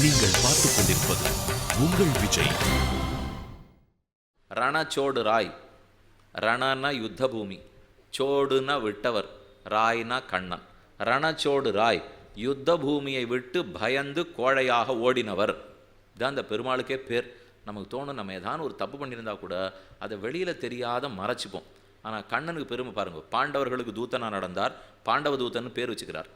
நீங்கள் பார்த்துக் கொண்டிருப்பது உங்கள் விஜய். ரணச்சோடு ராய். ரணனா யுத்த பூமி, சோடுனா விட்டவர், ராய்னா கண்ணன். ரணச்சோடு ராய், யுத்த பூமியை விட்டு பயந்து கோழையாக ஓடினவர். இதான் அந்த பெருமாளுக்கே பேர். நமக்கு தோணும் நம்ம ஏதாவது ஒரு தப்பு பண்ணியிருந்தா கூட அதை வெளியில் தெரியாத மறைச்சிப்போம். ஆனால் கண்ணனுக்கு பெருமை பாருங்க. பாண்டவர்களுக்கு தூத்தனா நடந்தார், பாண்டவ தூத்தன்னு பேர் வச்சுக்கிறார்.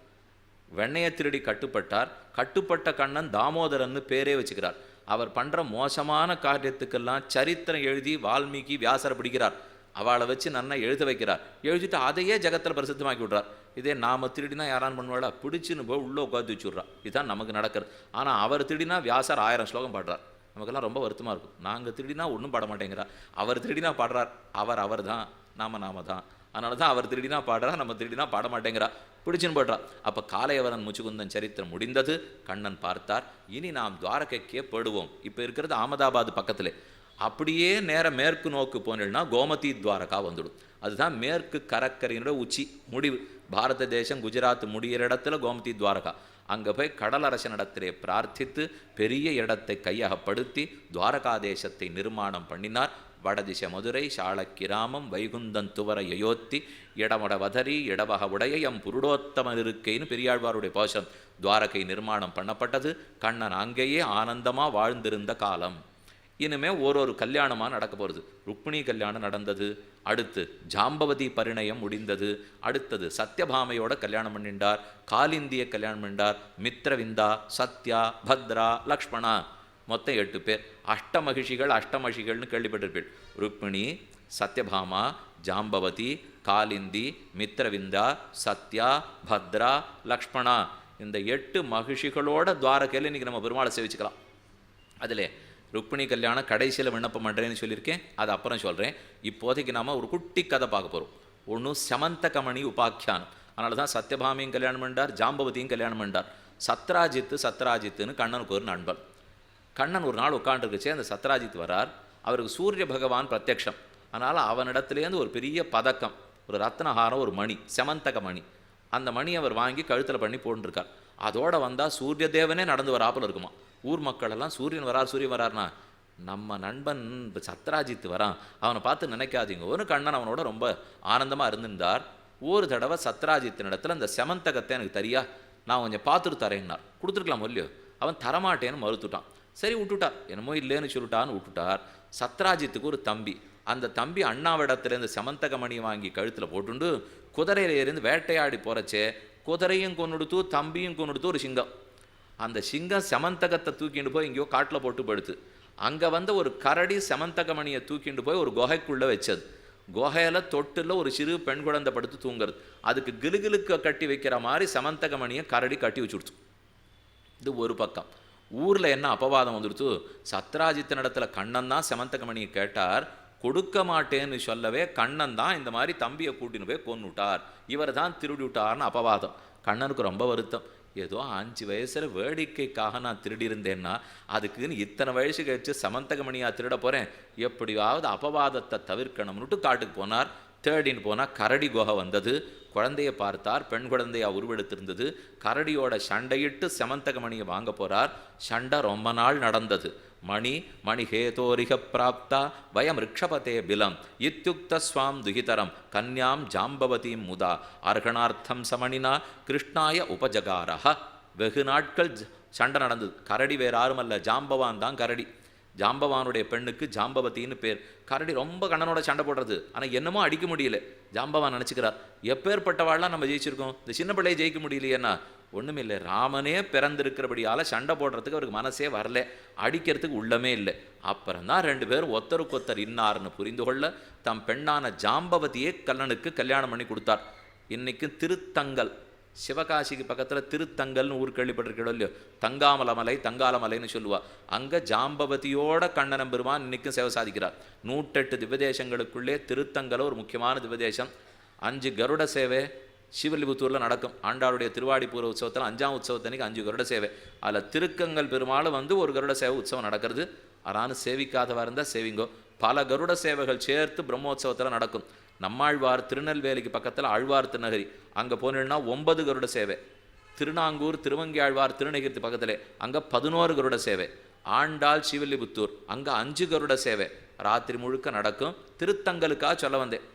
வெண்ணையை திருடி கட்டுப்பட்டார், கட்டுப்பட்ட கண்ணன் தாமோதரன்னு பேரே வச்சுக்கிறார். அவர் பண்ணுற மோசமான காரியத்துக்கெல்லாம் சரித்திரம் எழுதி வால்மீகி வியாசரை பிடிக்கிறார். அவளை வச்சு நன்னா எழுத வைக்கிறார். எழுதிட்டு அதையே ஜகத்தில் பிரசித்தமாக்கி விட்றார். இதே நாம் திருடினா யாரான்னு பண்ணுவாளா? பிடிச்சின்னு போய் உள்ளே உட்காந்து வச்சு விட்றா. இதுதான் நமக்கு நடக்கிறது. ஆனால் அவர் திருடினா வியாசர் 1000 ஸ்லோகம் பாடுறார். நமக்கெல்லாம் ரொம்ப வருத்தமாக இருக்கும். நாங்கள் திருடினா ஒன்றும் பாட மாட்டேங்கிறார், அவர் திருடினா பாடுறார். அவர் தான், நாம தான். அதனால தான் அவர் திருடினா பாடுறா, நம்ம திருடினா பாட மாட்டேங்கிறா, பிடிச்சின்னு போடுறா. அப்போ காளையவரன் முச்சுகுந்தன் சரித்திரம் முடிந்தது. கண்ணன் பார்த்தார், இனி நாம் துவாரகைக்கே போடுவோம். இப்போ இருக்கிறது அகமதாபாத் பக்கத்தில். அப்படியே நேர மேற்கு நோக்கு போனேன்னா கோமதி துவாரகா வந்துடும். அதுதான் மேற்கு கடற்கரையினோட உச்சி முடிவு. பாரத தேசம் குஜராத் முடிகிற இடத்துல கோமதி துவாரகா. அங்கே போய் கடலரசனிடத்திலே பிரார்த்தித்து பெரிய இடத்தை கையகப்படுத்தி துவாரகா தேசத்தை நிர்மாணம் பண்ணினார். வடதிசை மதுரை, சாளக்கிராமம், வைகுந்தன் துவர யயோத்தி, இடமட வதரி இடவக உடைய எம் புருடோத்தமன் இருக்கைன்னு பெரியாழ்வாருடைய பாசம். துவாரகை நிர்மாணம் பண்ணப்பட்டது. கண்ணன் அங்கேயே ஆனந்தமாக வாழ்ந்திருந்த காலம். இனிமே ஒரு கல்யாணமாக நடக்க போகிறது. ருக்மிணி கல்யாணம் நடந்தது. அடுத்து ஜாம்பவதி பரிணயம் முடிந்தது. அடுத்தது சத்யபாமையோட கல்யாணம் பண்ணிண்டார். காலிந்திய கல்யாணம் பண்ணிண்டார். மித்ரவிந்தா, சத்யா, பத்ரா, லக்ஷ்மணா, மொத்தம் 8 பேர். அஷ்டமகிஷிகள்னு கேள்விப்பட்டிருப்பீள். ருக்மிணி, சத்யபாமா, ஜாம்பவதி, காலிந்தி, மித்ரவிந்தா, சத்யா, பத்ரா, லக்ஷ்மணா, இந்த 8 மகிஷிகளோட துவாரகையில் இன்றைக்கி நம்ம பெருமாளை சேவிச்சுக்கலாம். அதில் ருக்மிணி கல்யாணம் கடைசியில் விண்ணப்பம் பண்ணுறேன்னு சொல்லியிருக்கேன், அது அப்புறம் சொல்கிறேன். இப்போதைக்கு நாம் ஒரு குட்டி கதை பார்க்க போகிறோம். ஒன்று சமந்தகமணி உபாக்கியானம். அதனால தான் சத்யபாமியும் கல்யாணம் பண்ணார், ஜாம்பவதியும் கல்யாணம் பண்ணார். சத்ராஜித்துன்னு கண்ணனுக்கு ஒரு நண்பன். கண்ணன் ஒரு நாள் உட்காண்டிருக்குச்சே, அந்த சத்ராஜித் வரார். அவருக்கு சூரிய பகவான் பிரத்யக்ஷம். அதனால் அவனிடத்துலேருந்து ஒரு பெரிய பதக்கம், ஒரு ரத்னஹாரம், ஒரு மணி, செமந்தக மணி. அந்த மணி அவர் வாங்கி கழுத்தில் பண்ணி போட்டுருக்கார். அதோடு வந்தால் சூரிய தேவனே நடந்து வராப்பில் இருக்குமா. ஊர் மக்கள் எல்லாம் சூரியன் வரார்னா நம்ம நண்பன் சத்ராஜித் வரான், அவனை பார்த்து நினைக்காதீங்க. ஒரு கண்ணன் அவனோட ரொம்ப ஆனந்தமாக இருந்திருந்தார். ஒரு தடவை சத்ராஜித்தின் இடத்துல அந்த செமந்தகத்தை எனக்கு தெரியா, நான் கொஞ்சம் பார்த்துட்டு தரேன்னார். கொடுத்துருக்கலாம் இல்லையோ. அவன் தரமாட்டேன்னு மறுத்துட்டான். சரி விட்டுட்டார், என்னமோ இல்லைன்னு சொல்லிட்டான்னு விட்டுட்டார். சத்ராஜித்துக்கு ஒரு தம்பி. அந்த தம்பி அண்ணாவிடத்துலேருந்து செமந்தகமணி வாங்கி கழுத்தில் போட்டுண்டு குதிரையில இருந்து வேட்டையாடி போகிறச்சே குதிரையும் கொண்டுடுத்து தம்பியும் கொண்டுடுத்து ஒரு சிங்கம். அந்த சிங்கம் செமந்தகத்தை தூக்கிட்டு போய் எங்கேயோ காட்டில் போட்டு படுத்து. அங்கே வந்து ஒரு கரடி செமந்தகமணியை தூக்கிட்டு போய் ஒரு குகைக்குள்ளே வச்சது. குகையில் தொட்டில் ஒரு சிறு பெண் குழந்தை படுத்து தூங்குறது. அதுக்கு கிலுகிலுக்க கட்டி வைக்கிற மாதிரி செமந்தகமணியை கரடி கட்டி வச்சுடுச்சு. இது ஒரு பக்கம். ஊரில் என்ன அபவாதம் வந்துடுத்து, சத்ராஜித்தின் இடத்துல கண்ணன் தான் செமந்தகமணியை கேட்டார், கொடுக்க மாட்டேன்னு சொல்லவே கண்ணன் தான் இந்த மாதிரி தம்பியை கூட்டின்னு போய் கொன்னுட்டார், இவர் தான் திருடி விட்டார்னு அபவாதம். கண்ணனுக்கு ரொம்ப வருத்தம். ஏதோ 5 வயசில் வேடிக்கைக்காக நான் திருடி இருந்தேன்னா அதுக்குன்னு இத்தனை வயசு கழிச்சு சமந்தகமணியாக திருட போகிறேன், எப்படியாவது அபவாதத்தை தவிர்க்கணும்னுட்டு காட்டுக்கு போனார். தேடின்னு போனால் கரடி குகை வந்தது. குழந்தையை பார்த்தார், பெண் குழந்தையா உருவெடுத்திருந்தது. கரடியோட சண்டையிட்டு செமந்தகமணியை வாங்க போகிறார். சண்டை ரொம்ப நாள் நடந்தது. மணி ஹேதோரிக பிராப்தா வயம் ரிக்ஷபதே பிலம் இத்யுக்த ஸ்வாம் துகிதரம் கன்யாம் ஜாம்பவதீம் முதா அர்ஹணார்த்தம் சமணினா கிருஷ்ணாய உபஜகாரஹ. வெகு நாட்கள் சண்டை நடந்தது. கரடி வேறு யாருமல்ல, ஜாம்பவான் தான் கரடி. ஜாம்பவானுடைய பெண்ணுக்கு ஜாம்பவத்தின்னு பேர். கரடி ரொம்ப கண்ணனோட சண்டை போடுறது, ஆனால் என்னமோ அடிக்க முடியல. ஜாம்பவான் நினச்சிக்கிறார், எப்பேற்பட்டவாள்லாம் நம்ம ஜெயிச்சிருக்கோம், இந்த சின்ன பிள்ளையை ஜெயிக்க முடியலையேன்னா ஒன்றுமில்லை, ராமனே பிறந்திருக்கிறபடியால் சண்டை போடுறதுக்கு அவருக்கு மனசே வரல, அடிக்கிறதுக்கு உள்ளமே இல்லை. அப்புறம் தான் 2 பேரும் ஒத்தருக்கொத்தர் இன்னார்னு புரிந்து கொள்ள தம் பெண்ணான ஜாம்பவதியே கண்ணனுக்கு கல்யாணம் பண்ணி கொடுத்தார். இன்றைக்கும் திருத்தங்கல், சிவகாசிக்கு பக்கத்தில் திருத்தங்கல்னு ஊர் கேள்விப்பட்டிருக்கோம் இல்லையோ, தங்காலமலைன்னு சொல்லுவா. அங்கே ஜாம்பவதியோட கண்ணனம் பெருமான் இன்றைக்கும் சேவை சாதிக்கிறார். 108 திவ்யதேசங்களுக்குள்ளே திருத்தங்கல ஒரு முக்கியமான திவ்யதேசம். 5 கருட சேவை ஸ்ரீவில்லிபுத்தூரில் நடக்கும். ஆண்டாளுடைய திருவாடி பூர்வ உற்சவத்தில் 5ஆம் உற்சவத்தன்னைக்கு 5 கருட சேவை. அதில் திருக்கங்கல் பெருமாள் வந்து ஒரு கருட சேவை உற்சவம் நடக்கிறது. ஆனால் சேவிக்காதவா இருந்தால் சேவிங்கோ. பல கருட சேவைகள் சேர்த்து பிரம்மோற்சவத்தில் நடக்கும். நம்மாழ்வார் திருநெல்வேலிக்கு பக்கத்தில் ஆழ்வார் திருநகரி, அங்கே போனீங்கன்னா 9 கருட சேவை. திருநாங்கூர் திருவங்கியாழ்வார் திருநகிர்த்தி பக்கத்தில் அங்கே 11 கருட சேவை. ஆண்டாள் ஸ்ரீவில்லிபுத்தூர் அங்கே 5 கருட சேவை. ராத்திரி முழுக்க நடக்கும். திருத்தங்கலுக்காக சொல்ல வந்தேன்.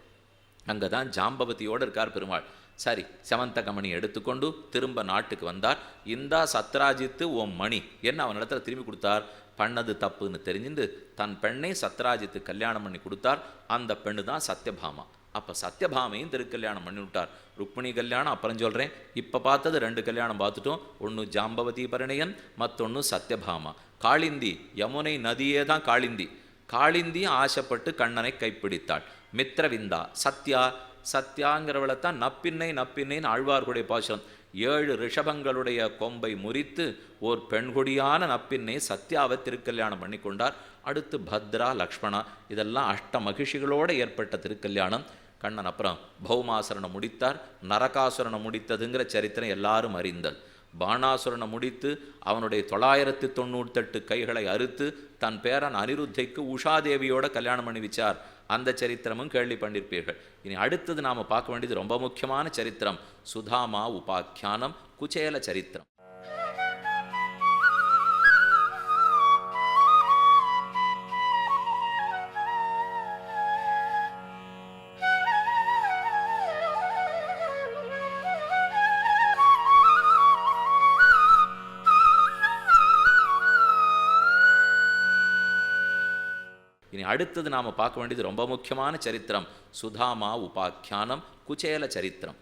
அங்கே தான் ஜாம்பவதியோடு இருக்கார் பெருமாள். சரி, செவந்த கமணி எடுத்துக்கொண்டு திரும்ப நாட்டுக்கு வந்தார். இந்தா சத்ராஜித்து ஓம் மணி என்ன அவனிடத்துல திரும்பி கொடுத்தார். பண்ணது தப்புன்னு தெரிஞ்சுட்டு தன் பெண்ணை சத்ராஜித்து கல்யாணம் பண்ணி கொடுத்தார். அந்த பெண்ணு தான் சத்யபாமா. அப்போ சத்யபாமையும் திருக்கல்யாணம் பண்ணி விட்டார். ருக்மிணி கல்யாணம் அப்புறம் சொல்கிறேன். இப்போ பார்த்தது 2 கல்யாணம் பார்த்துட்டோம். ஒன்று ஜாம்பவதி பரிணயன், மற்றொன்று சத்யபாமா. காளிந்தி யமுனை நதியே தான் காளிந்தி. காளிந்தியும் ஆசைப்பட்டு கண்ணனை கைப்பிடித்தாள். மித்ரவிந்தா சத்யா சத்யாங்கிறவளைத்தான் நப்பின்னைன்னு ஆழ்வார்களுடைய பாசுரம். 7 ரிஷபங்களுடைய கொம்பை முறித்து ஓர் பெண்கொடியான நப்பின்னை சத்யாவை திருக்கல்யாணம் பண்ணி கொண்டார். அடுத்து பத்ரா லக்ஷ்மணா இதெல்லாம் அஷ்ட மகிழ்ச்சிகளோடு ஏற்பட்ட திருக்கல்யாணம். கண்ணன் அப்புறம் பௌமாசுரனை முடித்தார். நரகாசுரனை முடித்ததுங்கிற சரித்திரம் எல்லாரும் அறிந்தது. பாணாசுரனை முடித்து அவனுடைய 998 கைகளை அறுத்து தன் பேரன் அனிருத்தைக்கு உஷாதேவியோட கல்யாணம் பண்ணி வச்சார். அந்த சரித்திரமும் கேள்வி பண்ணியிருப்பீர்கள். இனி அடுத்தது நாம் பார்க்க வேண்டியது ரொம்ப முக்கியமான சரித்திரம். சுதாமா உபாக்கியானம் குச்சேல சரித்திரம். இனி அடுத்தது நாம் பார்க்க வேண்டியது ரொம்ப முக்கியமான சரித்திரம். சுதாமா உபாக்கியானம் குச்சேல சரித்திரம்.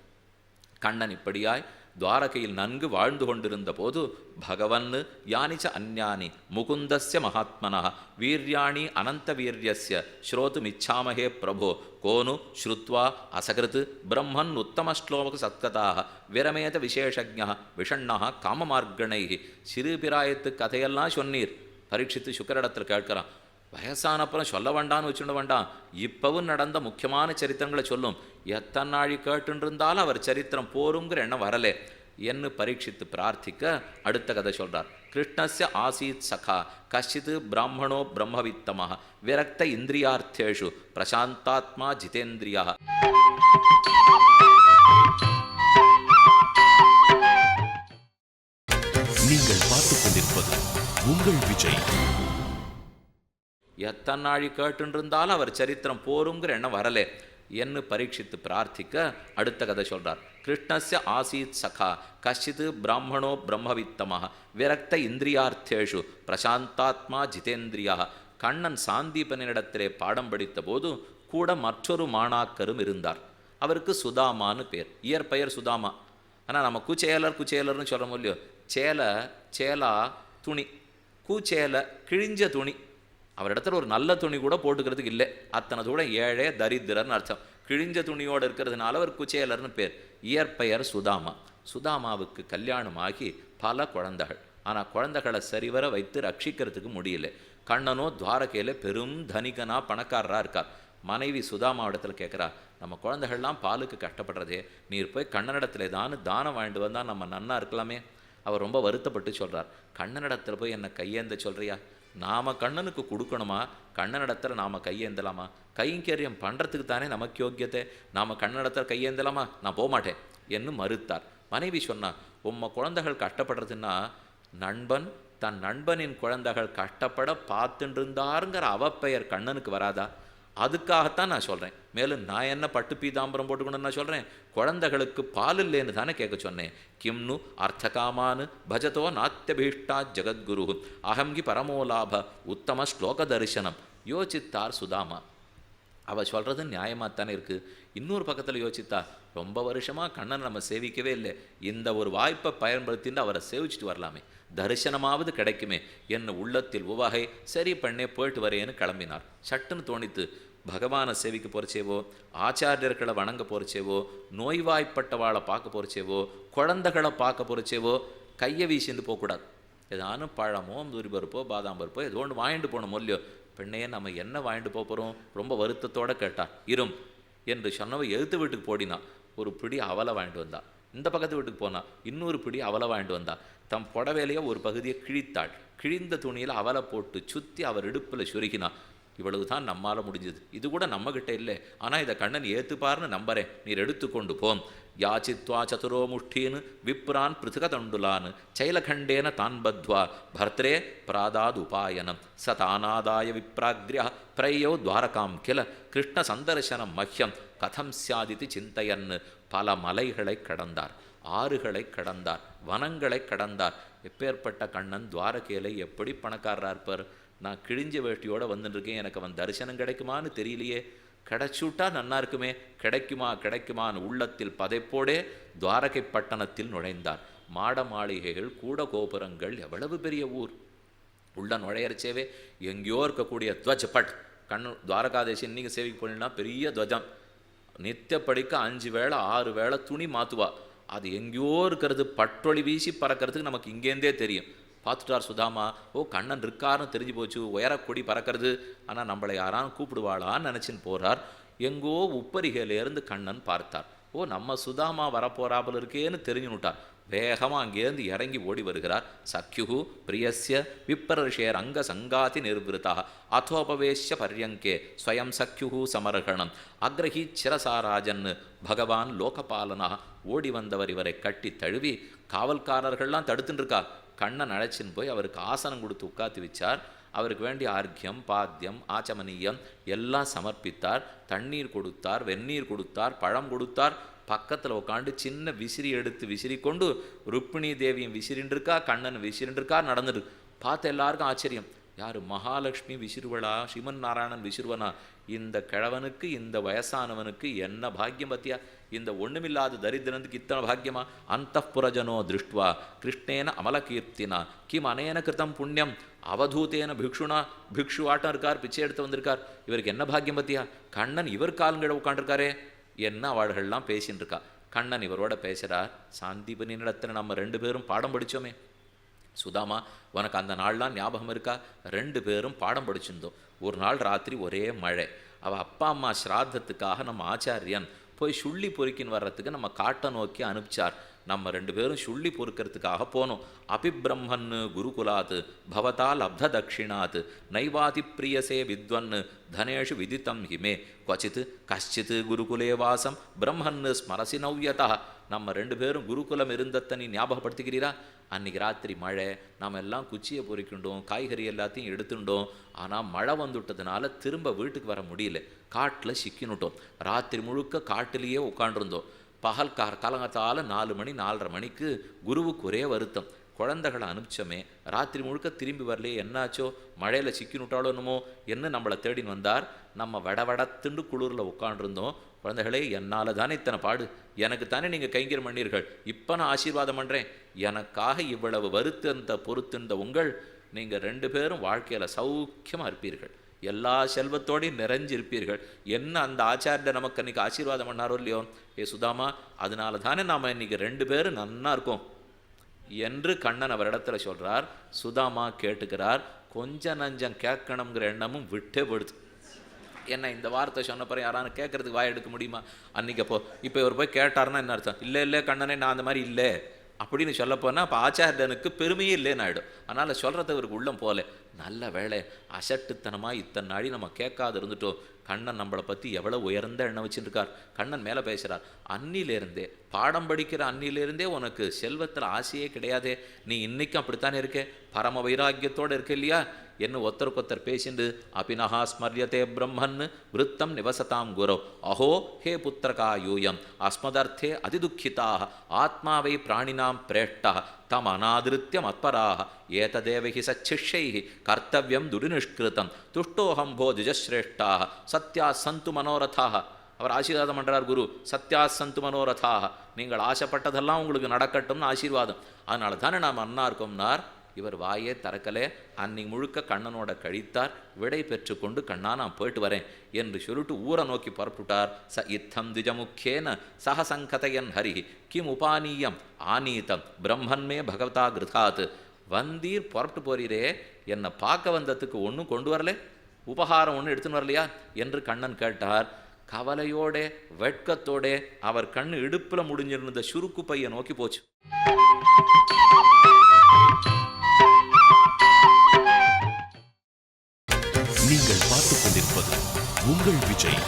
கண்ணன் இப்படியாய் துவாரகையில் நன்கு வாழ்ந்து கொண்டிருந்த போது பகவன் யானிச்ச அந்யானி முகுந்தஸ்ய மகாத்மனா வீர்யாணி அனந்த வீரியஸ்ய ஸ்ரோதுமிச்சாமஹே பிரபோ கோனு ஸ்ருத்வா அசகிருத் பிரம்மன் உத்தமஸ்லோக சத்கதாக விரமேத விசேஷஜா விஷண்ணா காமமார்கணை. சிறுபிராயத்து கதையெல்லாம் சொன்னீர். பரீட்சித்து சுக்கரிடத்தில் கேட்கிறான். வயசானப்புறம் சொல்ல வேண்டான்னு வச்சுட வேண்டாம், இப்பவும் நடந்த முக்கியமான சரித்திரங்களை சொல்லும். எத்தனை நாழி கேட்டுருந்தாலும் அவர் சரித்திரம் போருங்கிற எண்ணம் வரலே என்று பரீட்சித்து பிரார்த்திக்க அடுத்த கதை சொல்றார். கிருஷ்ணஸ்ய ஆசீத் சகா கஷ்டித் பிராமணோ பிரம்மவித்தமாக விரக்த இந்திரியார்த்தேஷு பிரசாந்தாத்மா ஜிதேந்திரியா. நீங்கள் பார்த்துக் கொண்டிருப்பது உங்கள் விஜய். எத்தனை நாழி கேட்டுருந்தாலும் அவர் சரித்திரம் போருங்கிற எண்ணம் வரலே என்று பரீட்சித்து பிரார்த்திக்க அடுத்த கதை சொல்றார். கிருஷ்ணஸ்ய ஆசீத் சகா கஷ்டித் பிராமணோ பிரம்மவித்தமாக விரக்த இந்திரியார்த்தேஷு பிரசாந்தாத்மா ஜிதேந்திரியா. கண்ணன் சாந்தீபனிடத்திலே பாடம் படித்த போது கூட மற்றொரு மாணாக்கரும் இருந்தார். அவருக்கு சுதாமான்னு பேர். இயற்பெயர் சுதாமா. ஆனால் நம்ம குச்சேலர்னு சொல்கிறோம் இல்லையோ. சேலா துணி, கூச்சேல கிழிஞ்ச துணி. அவரிடத்துல ஒரு நல்ல துணி கூட போட்டுக்கிறதுக்கு இல்லை. அத்தனை தூரம் ஏழை தரித்திரர்னு அர்த்தம். கிழிஞ்ச துணியோடு இருக்கிறதுனால அவர் குச்சேலர்னு பேர். இயற்பெயர் சுதாமா. சுதாமாவுக்கு கல்யாணமாகி பல குழந்தைகள். ஆனால் குழந்தைகளை சரிவர வைத்து ரட்சிக்கிறதுக்கு முடியல. கண்ணனோ துவாரகையில் பெரும் தனிகனா பணக்காரராக இருக்கார். மனைவி சுதாமாவிடத்தில் கேட்குறா, நம்ம குழந்தைகள்லாம் பாலுக்கு கஷ்டப்படுறதே, நீர் போய் கண்ணனிடத்துல தானம் வாங்கிட்டு வந்தால் நம்ம நன்னா இருக்கலாமே. அவர் ரொம்ப வருத்தப்பட்டு சொல்கிறார். கண்ணனிடத்தில் போய் என்னை கையேந்த சொல்கிறியா? நாம் கண்ணனுக்கு கொடுக்கணுமா? கண்ணனிடத்தில் நாம் கையேந்தலாமா? கைங்கரியம் பண்ணுறதுக்கு தானே நமக்கு யோக்கியத்தை. நாம் கண்ணனிடத்தில் கையேந்தலாமா? நான் போகமாட்டேன் என்று மறுத்தார். மனைவி சொன்னா, உம்ம குழந்தைகள் கஷ்டப்படுறதுன்னா நண்பன் தன் நண்பனின் குழந்தைகள் கஷ்டப்பட பார்த்துட்டு இருந்தாருங்கிற அவப்பெயர் கண்ணனுக்கு வராதா? அதுக்காகத்தான் நான் சொல்கிறேன். மேலும் நான் என்ன பட்டு பீதாம்பரம் போட்டுக்கணும்னு நான் சொல்கிறேன்? குழந்தைகளுக்கு பால் இல்லைன்னு தானே கேட்க சொன்னேன். கிம்னு அர்த்தகாமானு பஜதோ நாத்தியபீஷ்டா ஜெகத்குரு அகம்கி பரமோலாப உத்தம ஸ்லோக தரிசனம் யோசித்தார் சுதாமா. அவள் சொல்கிறது நியாயமாக தானே இருக்குது. இன்னொரு பக்கத்தில் யோசித்தா, ரொம்ப வருஷமாக கண்ணன் நம்ம சேவிக்கவே இல்லை, இந்த ஒரு வாய்ப்பை பயன்படுத்திட்டு அவரை சேவிச்சுட்டு வரலாமே, தரிசனமாவது கிடைக்குமே என்ன உள்ளத்தில் உவகை. சரி பெண்ணே போயிட்டு வரேன்னு கிளம்பினார். சட்டுன்னு தோணித்து, பகவானை சேவிக்க போகிறச்சேவோ, ஆச்சாரியர்களை வணங்க போகிறச்சேவோ, நோய்வாய்ப்பட்டவாளை பார்க்க போகிறச்சேவோ, குழந்தைகளை பார்க்க போகிறச்சேவோ கையை வீசிட்டு போகக்கூடாது. ஏதானும் பழமோ தூரி பருப்போ பாதாம் பருப்போ ஏதோ ஒன்று வாங்கிட்டு போகணும் இல்லையோ. பெண்ணையே நம்ம என்ன வாங்கிட்டு போகிறோம்? ரொம்ப வருத்தத்தோடு கேட்டார். இரும் என்று சொன்னவ எழுத்து வீட்டுக்கு போடினா ஒரு பிடி அவலை வாங்கிட்டு வந்தா. இந்த பக்கத்து வீட்டுக்கு போனா இன்னொரு பிடி அவலை வாங்கிட்டு வந்தா. தம் புடவையிலேயே ஒரு பகுதியை கிழித்தாள். கிழிந்த துணியில் அவலை போட்டு சுற்றி அவர் இடுப்பில் சுருகினா. இவ்வளவு தான் நம்மால் முடிஞ்சது. இது கூட நம்மகிட்ட இல்லை, ஆனால் இதை கண்ணன் ஏற்றுப்பார்னு நம்புறேன், நீர் எடுத்துக்கொண்டு போம். யாச்சித்வா சதுரோ முஷ்டீன் விப்ரான் பிருத்திக தண்டுலான் சைலகண்டேன தான் பத்வா பர்த்ரே பிராதாத் உபாயனம் ச தானாதாய விப்ராக்ரியா பிரயோ துவாரகாம் கில கிருஷ்ண சந்தர்சனம் மஹ்யம் கதம் சியாதித்து சிந்தையன். பல மலைகளை கடந்தார், ஆறுகளை கடந்தார், வனங்களை கடந்தார். எப்பேற்பட்ட கண்ணன் துவாரகையில எப்படி பணக்காரராக இருப்பார்? நான் கிழிஞ்ச வேட்டியோடு வந்துட்டுருக்கேன், எனக்கு அவன் தரிசனம் கிடைக்குமான்னு தெரியலையே, கிடைச்சுட்டா நன்னா இருக்குமே, கிடைக்குமா கிடைக்குமான்னு உள்ளத்தில் பதைப்போடே துவாரகை பட்டணத்தில் நுழைந்தார். மாட மாளிகைகள், கூட கோபுரங்கள், எவ்வளவு பெரிய ஊர்! உள்ள நுழையறச்சேவே எங்கேயோ இருக்கக்கூடிய துவஜ் பட் கண்ணு துவாரகாதேசி இன்றைக்கி சேவைக்கு போனீங்கன்னா பெரிய துவஜம், நித்தியப்படிக்க 5 வேளை 6 வேளை துணி மாற்றுவா. அது எங்கேயோ இருக்கிறது, பட்டொளி வீசி பறக்கிறதுக்கு நமக்கு இங்கேருந்தே தெரியும். பார்த்துட்டார் சுதாமா, ஓ கண்ணன் இருக்காருன்னு தெரிஞ்சு போச்சு, உயரக்கொடி பறக்கிறது. ஆனால் நம்மளை யாரான்னு கூப்பிடுவாளான்னு நினச்சின்னு போகிறார். எங்கோ உப்பரிகையிலேருந்து கண்ணன் பார்த்தார். ஓ நம்ம சுதாமா வரப்போறாமல் இருக்கேன்னு தெரிஞ்சுனுட்டார். வேகமாக அங்கேருந்து இறங்கி ஓடி வருகிறார். சக்யு பிரியஸ்ய விப்ரர்ஷேர் அங்க சங்காதி நிர்விருத்தா அதோபவேஷ்ய பர்யங்கே ஸ்வயம் சக்யு சமர்கணம் அக்ரஹி சிரசாராஜன் பகவான் லோகபாலனா. ஓடி வந்தவர் இவரை கட்டி தழுவி, காவல்காரர்கள்லாம் தடுத்துட்டு இருக்கா. கண்ணன் அழைச்சின்னு போய் அவருக்கு ஆசனம் கொடுத்து உட்காத்தி வச்சார். அவருக்கு வேண்டிய ஆர்க்கியம் பாத்தியம் ஆச்சமனியம் எல்லாம் சமர்ப்பித்தார். தண்ணீர் கொடுத்தார், வெந்நீர் கொடுத்தார், பழம் கொடுத்தார். பக்கத்தில் உட்காந்து சின்ன விசிறி எடுத்து விசிறி கொண்டு ருக்மிணி தேவியும் விசிறின்றிருக்கா, கண்ணன் விசிறின்றிருக்கா நடந்துரு. பார்த்த எல்லாருக்கும் ஆச்சரியம். யார் மகாலட்சுமி விசிறுவளா, ஸ்ரீமன் நாராயணன் விசிறுவனா? இந்த கிழவனுக்கு இந்த வயசானவனுக்கு என்ன பாக்கியம் பத்தியா? இந்த ஒண்ணுமில்லாத தரித்திரனுக்கு இத்தனை பாக்கியமா? அந்த புரஜனோ திருஷ்டுவா கிருஷ்ணேன அமலகீர்த்தினா கிம் அனேன கிருத்தம் புண்ணியம் அவதூத்தேன பிக்ஷுனா. பிக்ஷு ஆட்டம் இருக்கார், பிச்சை எடுத்து வந்திருக்கார், இவருக்கு என்ன பாக்கியம் பத்தியா? கண்ணன் இவர் காலங்கிட உட்காண்டிருக்காரே என்ன அவர்கள்லாம் பேசின்னு இருக்கா. கண்ணன் இவரோட பேசுகிறார். சாந்திபனி இடத்துல நம்ம 2 பேரும் பாடம் படித்தோமே சுதாமா, உனக்கு அந்த நாள்லாம் ஞாபகம் இருக்கா? 2 பேரும் பாடம் படிச்சிருந்தோம். ஒரு நாள் ராத்திரி ஒரே மழை. அவள் அப்பா அம்மா ஸ்ராத்தத்துக்காக நம்ம ஆச்சாரியன் போய் சுள்ளி பொறுக்கின்னு வர்றதுக்கு நம்ம காட்டை நோக்கி அனுப்பிச்சார். நம்ம 2 பேரும் சுள்ளி பொறுக்கிறதுக்காக போனோம். அபிபிரம்மன் குருகுலாத் பவதா லப்த தட்சிணாத் நைவாதி பிரியசே வித்வன் தனேஷு விதித்தம் ஹிமே குவச்சித் கஷ்டித் குருகுலே வாசம் பிரம்மன் ஸ்மரசி நவ்யதா. நம்ம 2 பேரும் குருகுலம் இருந்தத்தை நீ ஞாபகப்படுத்திக்கிறீரா? அன்றைக்கி ராத்திரி மழை, நாம் எல்லாம் குச்சியை பொறிக்கின்றோம், காய்கறி எல்லாத்தையும் எடுத்துட்டோம். ஆனால் மழை வந்துவிட்டதுனால திரும்ப வீட்டுக்கு வர முடியல, காட்டில் சிக்கினுட்டோம். ராத்திரி முழுக்க காட்டிலேயே உட்காண்டிருந்தோம். பகல் காலங்கத்தால் 4 மணி 4:30 மணிக்கு குருவுக்கு ஒரே வருத்தம். குழந்தைகளை அனுப்பிச்சோமே, ராத்திரி முழுக்க திரும்பி வரலையே, என்னாச்சோ, மழையில் சிக்கினுட்டாலோ என்னமோ என்ன நம்மளை தேடின்னு வந்தார். நம்ம வடவடத்துண்டு குளிரில் உட்காண்டிருந்தோம். குழந்தைகளே, என்னால் தானே இத்தனை பாடு, எனக்கு தானே நீங்கள் கைங்கரியம் பண்ணீர்கள், இப்போ நான் ஆசீர்வாதம் பண்ணுறேன். எனக்காக இவ்வளவு வருத்தந்த பொறுத்திருந்த உங்கள் நீங்கள் 2 பேரும் வாழ்க்கையில் சௌக்கியமாக இருப்பீர்கள், எல்லா செல்வத்தோடையும் நிறைஞ்சிருப்பீர்கள். என்ன அந்த ஆச்சாரியர் நமக்கு அன்றைக்கி ஆசீர்வாதம் பண்ணாரோ இல்லையோ? ஏ சுதாமா, அதனால தானே நாம் இன்றைக்கி 2 பேரும் நன்னா இருக்கோம் என்று கண்ணன் அவரிடத்துல சொல்கிறார். சுதாமா கேட்டுக்கிறார். கொஞ்சம் நஞ்சம் கேட்கணுங்கிற எண்ணமும் விட்டே போடுது. என்ன இந்த வார்த்தை சொன்ன பிறகு யாரானு கேட்கறதுக்கு வாய் எடுக்க முடியுமா? அன்றைக்கி இப்போ இவர் போய் கேட்டார்னா என்ன அர்த்தம்? இல்லை கண்ணனே, நான் அந்த மாதிரி இல்லை அப்படின்னு சொல்லப்போனால் அப்போ ஆச்சாரியனுக்கு பெருமையே இல்லைன்னு ஆகிடும். அதனால் சொல்கிறது இவருக்கு உள்ளம் போல. நல்ல வேலை, அசட்டுத்தனமாக இத்தனை நாடி நம்ம கேட்காது இருந்துட்டோம். கண்ணன் நம்மளை பற்றி எவ்வளோ உயர்ந்த எண்ணம் வச்சுருக்கார். கண்ணன் மேலே பேசுகிறார். அன்னிலேருந்தே, பாடம் படிக்கிற அன்னிலேருந்தே உனக்கு செல்வத்தில் ஆசையே கிடையாதே, நீ இன்றைக்கும் அப்படித்தானே இருக்கே, பரம வைராக்கியத்தோடு இருக்க இல்லையா? என்ன ஒருத்தருக்கொத்தர் பேசிண்டு அபினஹா ஸ்மரியதே பிரம்மன் விருத்தம் நிவசதாம் குரோ அஹோ ஹே புத்திரகா யூயம் அஸ்மதர்த்தே அதிதுக்கிதாக ஆத்மாவை பிராணினாம் பிரேஷ்டா தம் அநாதிருத்தியம் அத்பராக ஏததேவஹி சச்சிஷ்யைஹி கர்த்தவியம் துரிநிஷ்கிருதம் துஷ்டோஹம் போ திஜஸ்ரேஷ்டாக சத்யா சந்து மனோரதாக. அவர் ஆசீர்வாதம் பண்ணுறார் குரு. சத்யா சந்து மனோரதாக, நீங்கள் ஆசைப்பட்டதெல்லாம் உங்களுக்கு நடக்கட்டும்னு ஆசீர்வாதம். அதனால தானே நாம் அண்ணா இருக்கோம்னார். இவர் வாயே திறக்கலே. அன்னைக்கு முழுக்க கண்ணனோட கழித்தார். விடை பெற்றுக்கொண்டு கண்ணா நான் போயிட்டு வரேன் என்று சொல்லிட்டு ஊரை நோக்கி புறப்பட்டார். ச இத்தம் திஜமுக்கேன சகசங்கதையன் ஹரி கிம் உபானீயம் ஆனீதம் பிரம்மன்மே பகவதா கிருதாத். வந்தீர், புறப்பட்டு போறீரே, என்னை பார்க்க வந்ததுக்கு ஒன்றும் கொண்டு வரல, உபகாரம் ஒன்றும் எடுத்துன்னு வரலையா என்று கண்ணன் கேட்டார். கவலையோட வெட்கத்தோட அவர் கண்ணு இடுப்பில் முடிஞ்சிருந்த சுருக்கு பையை நோக்கி போச்சு. நீங்கள் பார்த்துக் கொண்டிருப்பது உங்கள் விஜய்.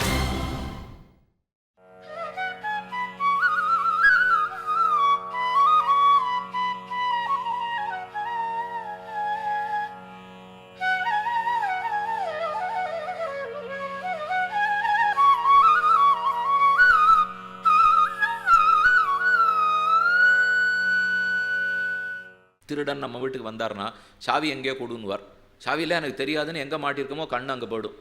திருடன் நம்ம வீட்டுக்கு வந்தார்னா சாவி எங்கேயோ கொடுன்னுவார். சாவியில் எனக்கு தெரியாதுன்னு எங்கே மாட்டியிருக்கோமோ கண்ணு அங்கே போயிடும்.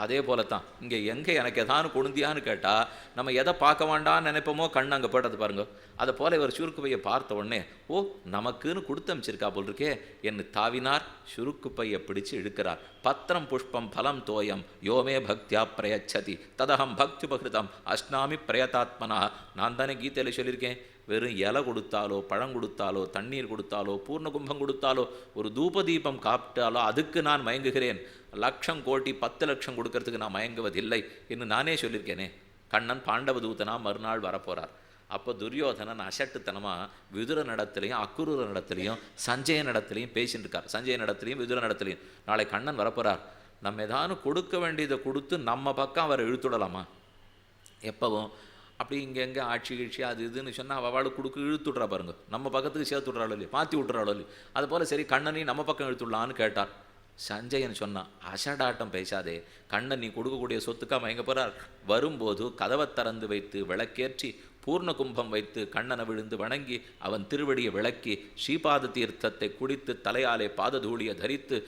அதே போல தான் இங்கே எங்கே எனக்கு எதானு கொடுந்தியான்னு கேட்டால் நம்ம எதை பார்க்க வேண்டான்னு நினைப்போமோ கண்ணு அங்கே போய்ட்டது பாருங்க. அதை போல் இவர் சுருக்கு பையை பார்த்த உடனே ஓ நமக்குன்னு கொடுத்து அமைச்சிருக்கா போல் இருக்கே என்று தாவினார். சுருக்கு பையை பிடிச்சு இழுக்கிறார். பத்திரம் புஷ்பம் பலம் தோயம் யோமே பக்தியா பிரயச்சதி ததகம் பக்தி உபகிருதம் அஷ்னாமி பிரயதாத்மனா. நான் தானே கீதையில் சொல்லியிருக்கேன், வெறும் இலை கொடுத்தாலோ பழம் கொடுத்தாலோ தண்ணீர் கொடுத்தாலோ பூர்ண கும்பம் கொடுத்தாலோ ஒரு தூப தீபம் காப்பிட்டாலோ அதுக்கு நான் மயங்குகிறேன். லட்சம் கோடி 10 லட்சம் கொடுக்கறதுக்கு நான் மயங்குவதில்லை என்று நானே சொல்லியிருக்கேனே. கண்ணன் பாண்டவ தூதனா மறுநாள் வரப்போகிறார். அப்போ துரியோதனன் அசட்டுத்தனமாக விதுர நடத்திலையும் அக்குரூர நடத்திலையும் சஞ்சய நடத்திலையும் பேசிட்டு இருக்கார். சஞ்சய நடத்திலையும் விதுர நடத்திலையும் நாளை கண்ணன் வரப்போகிறார். நம்ம ஏதானும் கொடுக்க வேண்டியதை கொடுத்து நம்ம பக்கம் அவரை இழுத்துடலாமா? எப்பவும் அப்படி இங்கே ஆட்சி கீழ்ச்சி அது இதுன்னு சொன்னால் அவளுக்கு கொடுக்க இழுத்துட்றா பாருங்க. நம்ம பக்கத்துக்கு சேர்த்து விட்றாளோ இல்லையா, மாற்றி விட்றாளோ இல்லையா. அதுபோல் சரி கண்ணனையும் நம்ம பக்கம் இழுத்துடலான்னு கேட்டார். சஞ்சயன் சொன்னான், அசடாட்டம் பேசாதே, கண்ணன் நீ கொடுக்கக்கூடிய சொத்துக்கா மயங்க போகிறார். வரும்போது கதவை திறந்து வைத்து விளக்கேற்றி பூர்ண கும்பம் வைத்து கண்ணனை விழுந்து வணங்கி அவன் திருவடியை விளக்கி ஸ்ரீபாத தீர்த்தத்தை குடித்து தலையாலே பாததூளியை தரித்து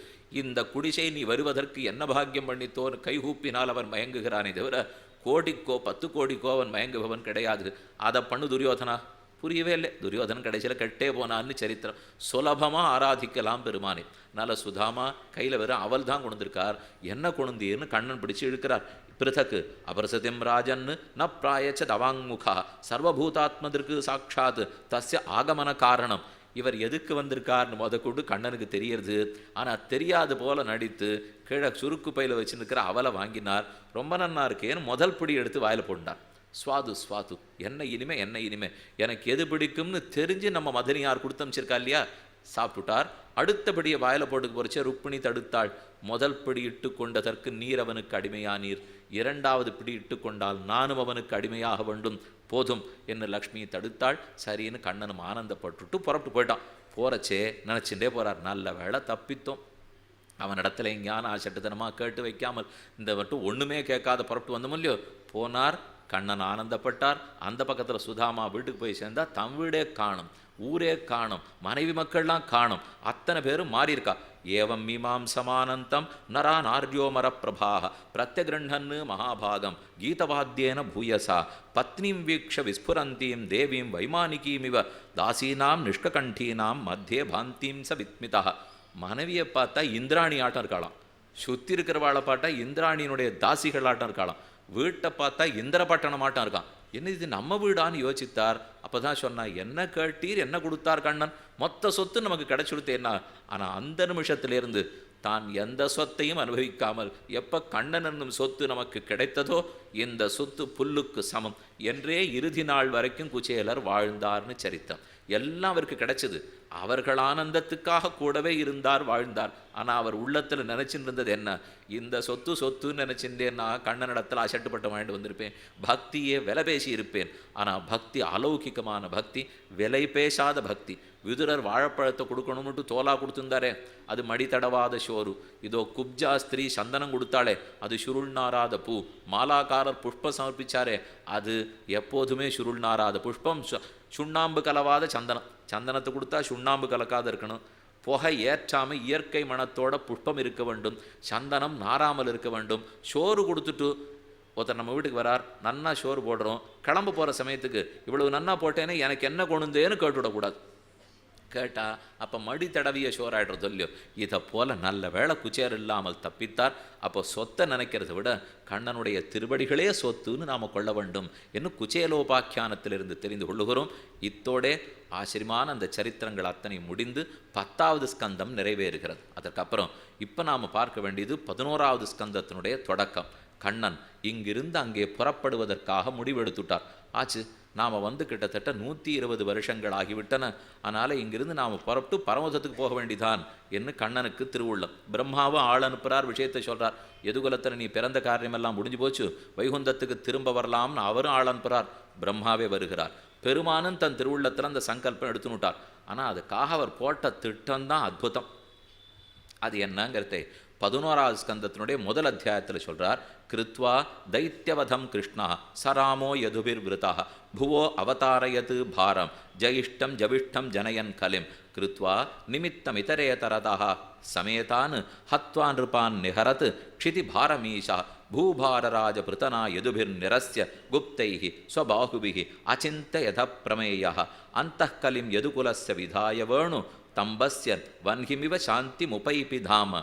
இந்த குடிசை நீ வருவதற்கு என்ன பாக்கியம் பண்ணித்தோன்னு கைகூப்பினால் அவன் மயங்குகிறானே தவிர கோடிக்கோ 10 கோடிக்கோ அவன் மயங்குபவன் கிடையாது. அதை பண்ணு துரியோதனா. புரியவே இல்லை. துரியோதனன் கடைசியில் கெட்டே போனான்னு சரித்திரம். சுலபமாக ஆராதிக்கலாம் பெருமானே. அதனால் சுதாமா கையில் வெறும் அவள் தான் கொண்டிருக்கார். என்ன கொழுந்தீர்னு கண்ணன் பிடிச்சு இழுக்கிறார். பிருதக்கு அபரசதிம் ராஜன் ந பிராயச்ச தவாங்முகா சர்வபூதாத்மதிற்கு சாட்சாத் தஸ்ய ஆகமன காரணம். இவர் எதுக்கு வந்திருக்கார்னு கொண்டு கண்ணனுக்கு தெரியறது. ஆனால் தெரியாது போல நடித்து கீழே சுருக்கு பையில் வச்சுருக்கிற அவலை வாங்கினார். ரொம்ப நன்னா இருக்கேன்னு முதல் பிடி எடுத்து வாயில் போட்டார். சுவாது சுவாது என்ன இனிமே என்ன இனிமே எனக்கு எது பிடிக்கும்னு தெரிஞ்சு நம்ம மதனியார் கொடுத்து அமைச்சிருக்கா இல்லையா, சாப்பிட்டுட்டார். அடுத்தபடியை வாயில் போட்டுக்கு போறச்சே ருக்மிணி தடுத்தாள். முதல் பிடி இட்டு கொண்டதற்கு நீர் அவனுக்கு அடிமையானீர், இரண்டாவது பிடி இட்டு கொண்டால் நானும் அவனுக்கு அடிமையாக வேண்டும், போதும் என்று லக்ஷ்மியை தடுத்தாள். சரின்னு கண்ணனும் ஆனந்தப்பட்டுட்டு புறப்பட்டு போயிட்டான். போறச்சே நினச்சிட்டே போகிறார், நல்ல வேளை தப்பித்தோம். அவன் இடத்துல எங்கேயான சட்டுத்தனமாக கேட்டு வைக்காமல் இந்த மட்டும் ஒன்றுமே கேட்காத புறப்பட்டு வந்தோம் இல்லையோ. போனார். கண்ணன் ஆனந்தப்பட்டார். அந்த பக்கத்தில் சுதாமா வீட்டுக்கு போய் சேர்ந்தால் தம் வீடே காணும், ஊரே காணும், மனைவி மக்கள்லாம் காணும். அத்தனை பேரும் மாறியிருக்கா. ஏவம் மீமாம் சமானந்தம் நரா நார்யோமர பிரபாக பிரத்யகிருண்ணன்னு மகாபாகம் கீதவாத்தியேன பூயசா பத்னீம் வீக்ஷ விஸ்புரந்தீம் தேவீம் வைமானிகீமிவ தாசீனாம் நிஷ்ககண்டீனாம் மத்தியே பாந்தீம் ச வித்மிதா. மனைவியை பார்த்தா இந்திராணி ஆட்டம் இருக்காளாம், சுற்றி இருக்கிறவாளை பார்த்தா இந்திராணியினுடைய தாசிகள் ஆட்டம் இருக்காளாம், வீட்டை பார்த்தா இந்திரபட்டணம் ஆட்டம் இருக்கான். என்ன இது நம்ம வீடான்னு யோசித்தார். அப்போ தான் சொன்னா, என்ன கேட்டீர் என்ன கொடுத்தார் கண்ணன், மொத்த சொத்து நமக்கு கிடைச்சுடுத்தேன்னா. ஆனால் அந்த நிமிஷத்திலிருந்து தான் எந்த சொத்தையும் அனுபவிக்காமல் எப்போ கண்ணன் என்னும் சொத்து நமக்கு கிடைத்ததோ இந்த சொத்து புல்லுக்கு சமம் என்றே இறுதி நாள் வரைக்கும் குச்சேலர் வாழ்ந்தார்னு சரித்தம். எல்லாம் அவருக்கு கிடைச்சது. அவர்கள் ஆனந்தத்துக்காக கூடவே இருந்தார், வாழ்ந்தார். ஆனால் அவர் உள்ளத்தில் நினச்சிட்டு இருந்தது என்ன, இந்த சொத்து சொத்துன்னு நினச்சிருந்தேன்னா கண்ணனிடத்தில் அசட்டுப்பட்டு வாங்கிட்டு வந்திருப்பேன், பக்தியே விலை பேசி இருப்பேன். ஆனால் பக்தி அலௌகிகமான பக்தி, விலை பேசாத பக்தி. விதுரர் வாழைப்பழத்தை கொடுக்கணும்னுட்டு தோலா கொடுத்துருந்தாரே, அது மடி தடவாத சோறு. இதோ குப்ஜா ஸ்திரீ சந்தனம் கொடுத்தாளே, அது சுருள் நாராத பூ. மாலாக்காரர் புஷ்பம் சமர்ப்பிச்சாரே, அது எப்போதுமே சுருள் நாராத புஷ்பம். சுண்ணாம்பு கலவாத சந்தனம், சந்தனத்தை கொடுத்தா சுண்ணாம்பு கலக்காத இருக்கணும். புகை ஏற்றாமல் இயற்கை மனத்தோட புஷ்பம் இருக்க வேண்டும், சந்தனம் நாராமல் இருக்க வேண்டும். சோறு கொடுத்துட்டு ஒருத்தர் நம்ம வீட்டுக்கு வரார், நன்னா சோறு போடுறோம், கிளம்பு போகிற சமயத்துக்கு இவ்வளவு நன்னா போட்டேன்னு எனக்கு என்ன கொண்டுந்தேன்னு கேட்டுவிடக்கூடாது. கேட்டால் அப்போ மடி தடவிய சோறாயிடுறது இல்லையோ. இதை போல் நல்ல வேளை குச்சேர் இல்லாமல் தப்பித்தார். அப்போ சொத்தை நினைக்கிறத விட கண்ணனுடைய திருவடிகளே சொத்துன்னு நாம் கொள்ள வேண்டும் என்று குச்சேலோபாக்கியானத்திலிருந்து தெரிந்து கொள்ளுகிறோம். இத்தோடே ஆச்சரியமான அந்த சரித்திரங்கள் அத்தனை முடிந்து 10வது ஸ்கந்தம் நிறைவேறுகிறது. அதற்கப்புறம் இப்போ நாம் பார்க்க வேண்டியது 11வது ஸ்கந்தத்தினுடைய தொடக்கம். கண்ணன் இங்கிருந்து அங்கே புறப்படுவதற்காக முடிவெடுத்துட்டார். ஆச்சு, நாம் வந்து கிட்டத்தட்ட 120 வருஷங்கள் ஆகிவிட்டன. அதனால் இங்கிருந்து நாம் புறப்பட்டு பரமதத்துக்கு போக வேண்டிதான் என்று கண்ணனுக்கு திருவுள்ளம். பிரம்மாவும் ஆள் அனுப்புகிறார், விஷயத்தை சொல்கிறார். எதுகுலத்தில் நீ பிறந்த காரியமெல்லாம் முடிஞ்சு போச்சு, வைகுந்தத்துக்கு திரும்ப வரலாம்னு அவரும் ஆள் அனுப்புகிறார். பிரம்மாவே வருகிறார். பெருமானும் தன் திருவுள்ளத்தில் அந்த சங்கல்பம் எடுத்துனுட்டார். ஆனால் அதுக்காக அவர் போட்ட திட்டம்தான் அற்புதம். அது என்னங்கிறதை 11வது ஸ்கந்தத்தினுடைய முதல் அத்தியாயத்தில் சொல்கிறார். கிருத்வா தைத்தியவதம் கிருஷ்ணா சராமோ யதுபிர்விருதா புவோ அவதாரயது பாரம் ஜயிஷ்டம் ஜவிஷ்டம் ஜனயன் கலிம் கிருத்வா நிமித்தமிதரேதரதா சமேதான் ஹத்வா நிருபான் நிஹரத் க்ஷிதி பாரமீஷா பூபாரராஜ பிருத்தனா யதுபிர்நிரஸ்ய குப்தைஹி ஸ்வபாஹுபிஹி அச்சிந்தயத பிரமேயः அந்தఃகலிம் யதுகுலஸ்ய விதாய வேணு தம்பஸ்யன் வன்ஹிமிவ சாந்தி முபைபி தாம.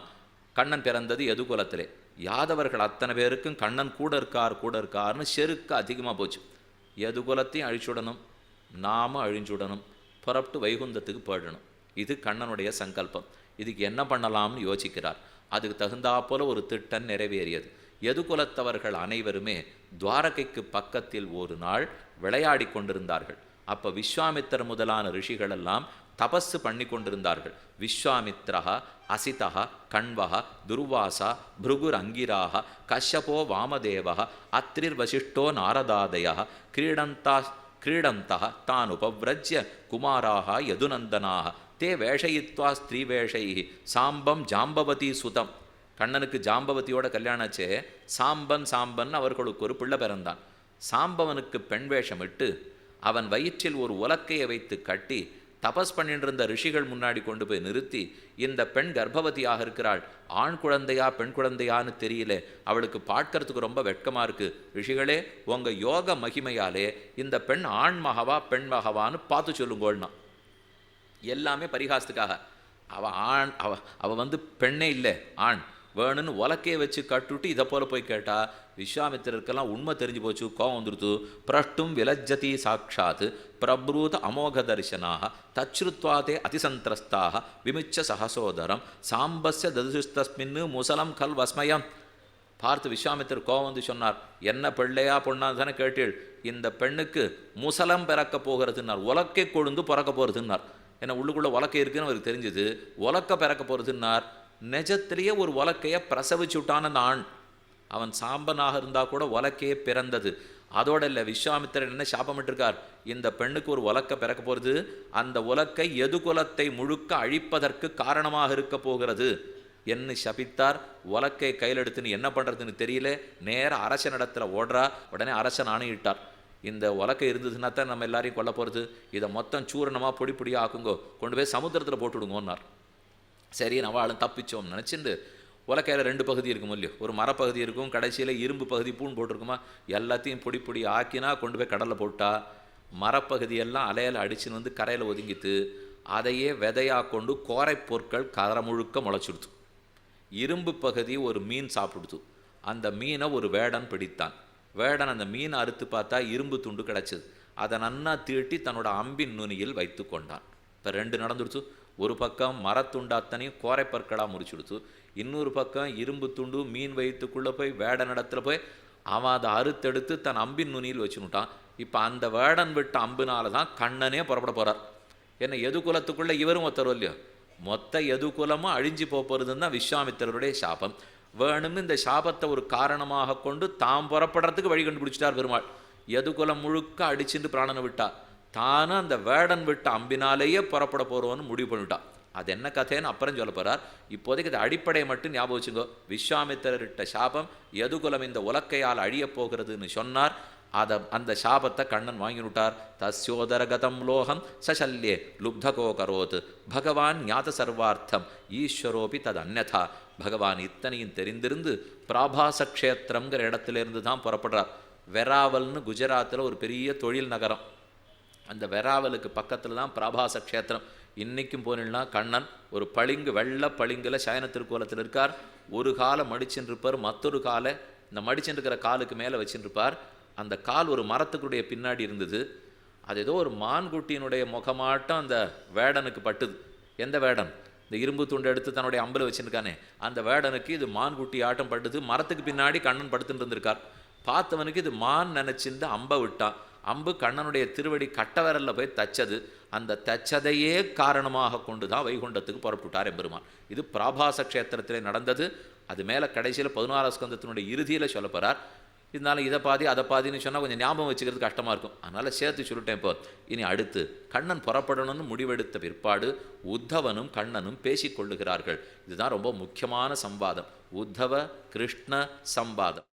கண்ணன் பிறந்தது எதுகுலத்திலே. யாதவர்கள் அத்தனை பேருக்கும் கண்ணன் கூட இருக்கார்னு செருக்கு அதிகமாக போச்சு. எதுகுலத்தையும் அழிச்சுடணும், நாம அழிஞ்சுடணும், புறப்பட்டு வைகுந்தத்துக்கு போயிடணும். இது கண்ணனுடைய சங்கல்பம். இதுக்கு என்ன பண்ணலாம்னு யோசிக்கிறார். அதுக்கு தகுந்தாப்போல ஒரு திட்டம் நிறைவேறியது. எதுகுலத்தவர்கள் அனைவருமே துவாரகைக்கு பக்கத்தில் ஒரு நாள் விளையாடி கொண்டிருந்தார்கள். அப்போ விஸ்வாமித்திர முதலான ரிஷிகளெல்லாம் தபஸு பண்ணி கொண்டிருந்தார்கள். விஸ்வாமித்ரா அசிதா கண்வா துர்வாசா பிருகுர் அங்கிராக கஷ்யபோ வாமதேவ அத்ரிர் வசிஷ்டோ நாரதாதய கிரீடந்தா தான் உபவ்ரஜ்ய குமாராக யதுநந்தனாக தே வேஷயித்வா ஸ்திரீவேஷை சாம்பம் ஜாம்பவதி சுதம். கண்ணனுக்கு ஜாம்பவதியோட கல்யாணாச்சே. சாம்பன் அவர்களுக்கு ஒரு பிள்ளை பிறந்தான். சாம்பவனுக்கு பெண் வேஷமிட்டு அவன் வயிற்றில் ஒரு உலக்கையை வைத்து கட்டி தபஸ் பண்ணிட்டு இருந்த ரிஷிகள் முன்னாடி கொண்டு போய் நிறுத்தி, இந்த பெண் கர்ப்பவதியாக இருக்கிறாள், ஆண் குழந்தையா பெண் குழந்தையான்னு தெரியல, அவளுக்கு பார்க்கறதுக்கு ரொம்ப வெட்கமாக இருக்குது, ரிஷிகளே உங்கள் யோக மகிமையாலே இந்த பெண் ஆண் மகவா பெண் மகவான்னு பார்த்து சொல்லுங்கோள்னா. எல்லாமே பரிகாசத்துக்காக. அவள் வந்து பெண்ணே இல்லை, ஆண் வேணும்னு உலக்கையை வச்சு கட்டுவிட்டு இதை போல போய் கேட்டா விஸ்வாமித்திரருக்கெல்லாம் உண்மை தெரிஞ்சு போச்சு. கோவம் வந்துருத்து. பிரஷ்டும் விலஜ்ஜதி சாட்சாத் பிரப்ரூத அமோக தரிசனாக தச்ருத்வாதே அதிசந்திரஸ்தாக விமிச்ச சகசோதரம் சாம்பஸ்ய ததுஸ்தஸ்மின்னு முசலம் கல் வஸ்மயம். பார்த்து விஸ்வாமித்திரர் கோவம் வந்து சொன்னார், என்ன பிள்ளையா பொண்ணா தானே கேட்டீள், இந்த பெண்ணுக்கு முசலம் பிறக்க போகிறதுன்னார், உலக்கை கொழுந்து பிறக்க போகிறதுன்னார். ஏன்னா உள்ளுக்குள்ளே உலக்கை இருக்குன்னு அவருக்கு தெரிஞ்சுது. உலக்க பிறக்க போகிறதுன்னார். நிஜத்திலேயே ஒரு உலக்கையை பிரசவிச்சு விட்டான அந்த ஆண். அவன் சாம்பனாக இருந்தால் கூட உலக்கையே பிறந்தது. அதோட இல்லை, விஸ்வாமித்திரன் என்ன சாபமிட்டிருக்கார், இந்த பெண்ணுக்கு ஒரு உலக்கை பிறக்க போகிறது, அந்த உலக்கை எதுகுலத்தை முழுக்க அழிப்பதற்கு காரணமாக இருக்க போகிறது என்ன சபித்தார். உலக்கை கையில் எடுத்துன்னு என்ன பண்ணுறதுன்னு தெரியல, நேர அரசனிடத்தில் ஓடுறா. உடனே அரசன் ஆணையிட்டார், இந்த உலக்கை இருந்ததுன்னா தான் நம்ம எல்லாரையும் கொல்ல போகிறது, இதை மொத்தம் சூரணமாக பொடி பொடியாக ஆக்குங்கோ, கொண்டு போய் சமுத்திரத்தில் போட்டுவிடுங்கன்னார். சரி அவளும் தப்பிச்சோம் நினச்சிண்டு, உலக்கையில் 2 பகுதி இருக்கும் இல்லையோ, ஒரு மரப்பகுதி இருக்கும், கடைசியில் இரும்பு பகுதி பூன் போட்டிருக்குமா, எல்லாத்தையும் பொடி பொடி ஆக்கினா கொண்டு போய் கடலில் போட்டா மரப்பகுதியெல்லாம் அலையில் அடிச்சுன்னு வந்து கரையில் ஒதுங்கித்து அதையே விதையாக கொண்டு கோரை பொருட்கள் கரை முழுக்க முளைச்சுடுத்து. இரும்பு பகுதி ஒரு மீன் சாப்பிடுத்து. அந்த மீனை ஒரு வேடன் பிடித்தான். வேடன் அந்த மீனை அறுத்து பார்த்தா இரும்பு துண்டு கிடச்சிது. அதை நன்னா தீட்டி தன்னோட அம்பின் நுனியில் வைத்து கொண்டான். இப்போ 2 நடந்துடுச்சு. ஒரு பக்கம் மரத்துண்டாத்தனையும் கோரை பற்களாக முறிச்சுடுத்து, இன்னொரு பக்கம் இரும்பு துண்டு மீன் வயிற்றுக்குள்ளே போய் வேடன் இடத்துல போய் அவன் அதை அறுத்தெடுத்து தன் அம்பின் நுனியில் வச்சுனுட்டான். இப்போ அந்த வேடன் விட்ட அம்பினால தான் கண்ணனே புறப்பட போகிறார். ஏன்னா எதுகுலத்துக்குள்ளே இவரும் ஒருத்தரும் இல்லையோ, மொத்த எதுகுலமும் அழிஞ்சு போகிறதுன்னு தான் விஸ்வாமித்திரருடைய சாபம். வேணும்னு இந்த சாபத்தை ஒரு காரணமாக கொண்டு தாம் புறப்படுறதுக்கு வழி கண்டுபிடிச்சிட்டார் பெருமாள். எதுகுலம் முழுக்க அடிச்சுட்டு பிராணனை விட்டா, தானும் அந்த வேடன் விட்ட அம்பினாலேயே புறப்பட போகிறோன்னு முடிவு பண்ணிவிட்டான். அது என்ன கதைன்னு அப்புறம் சொல்ல போகிறார். இப்போதைக்கு அது அடிப்படையை மட்டும் ஞாபகம் வச்சுங்கோ. விஸ்வாமித்திரர்கிட்ட சாபம் எதுகுலம் இந்த உலக்கையால் அழியப் போகிறதுன்னு சொன்னார். அந்த சாபத்தை கண்ணன் வாங்கிவிட்டார். தஸ்யோதரகதம் லோகம் சசல்யே லுப்தகோ கரோத் பகவான் ஞாத சர்வார்த்தம் ஈஸ்வரோபி தது அந்நதா. பகவான் இத்தனையும் தெரிந்திருந்து பிராபாச க்ஷேத்திரங்கிற இடத்துலேருந்து தான் புறப்படுறார். வெராவல்னு குஜராத்தில் ஒரு பெரிய தொழில் நகரம். அந்த வெராவலுக்கு பக்கத்தில் தான் பிராபாச க்ஷேத்திரம். இன்றைக்கும் போனீங்கன்னா கண்ணன் ஒரு பளிங்கு வெள்ளை பளிங்கில் சயன திருக்கோலத்தில் இருக்கார். ஒரு காலை மடிச்சுன்னு இருப்பார், மற்றொரு காலை இந்த மடிச்சுட்டு இருக்கிற காலுக்கு மேலே வச்சுட்டு இருப்பார். அந்த கால் ஒரு மரத்துக்குடைய பின்னாடி இருந்தது. அது ஏதோ ஒரு மான்குட்டியினுடைய முகமாட்டம் அந்த வேடனுக்கு பட்டுது. எந்த வேடன்? இந்த இரும்பு துண்டை எடுத்து தன்னுடைய அம்பில் வச்சுருக்கானே அந்த வேடனுக்கு இது மான்குட்டி ஆட்டம் பட்டுது. மரத்துக்கு பின்னாடி கண்ணன் படுத்துட்டு இருந்திருக்கார். பார்த்தவனுக்கு இது மான் நினச்சிருந்து அம்பை விட்டான். அம்பு கண்ணனுடைய திருவடி கட்டவரல்ல போய் தச்சது. அந்த தச்சதையே காரணமாக கொண்டு தான் வைகுண்டத்துக்கு புறப்பட்டார் எம்பெருமான். இது பிராபாச க்ஷேத்திரத்திலே நடந்தது. அது மேலே கடைசியில் 16 ஸ்கந்தத்தினுடைய இறுதியில் சொல்ல போகிறார். இருந்தாலும் இதை பாதி அதை பாதின்னு சொன்னால் கொஞ்சம் ஞாபகம் வச்சுக்கிறது கஷ்டமாக இருக்கும். அதனால் சேர்த்து சொல்லிட்டேன். இப்போ இனி அடுத்து கண்ணன் புறப்படணும்னு முடிவெடுத்த பிற்பாடு உத்தவனும் கண்ணனும் பேசிக்கொள்ளுகிறார்கள். இதுதான் ரொம்ப முக்கியமான சம்வாதம், உத்தவ கிருஷ்ண சம்வாதம்.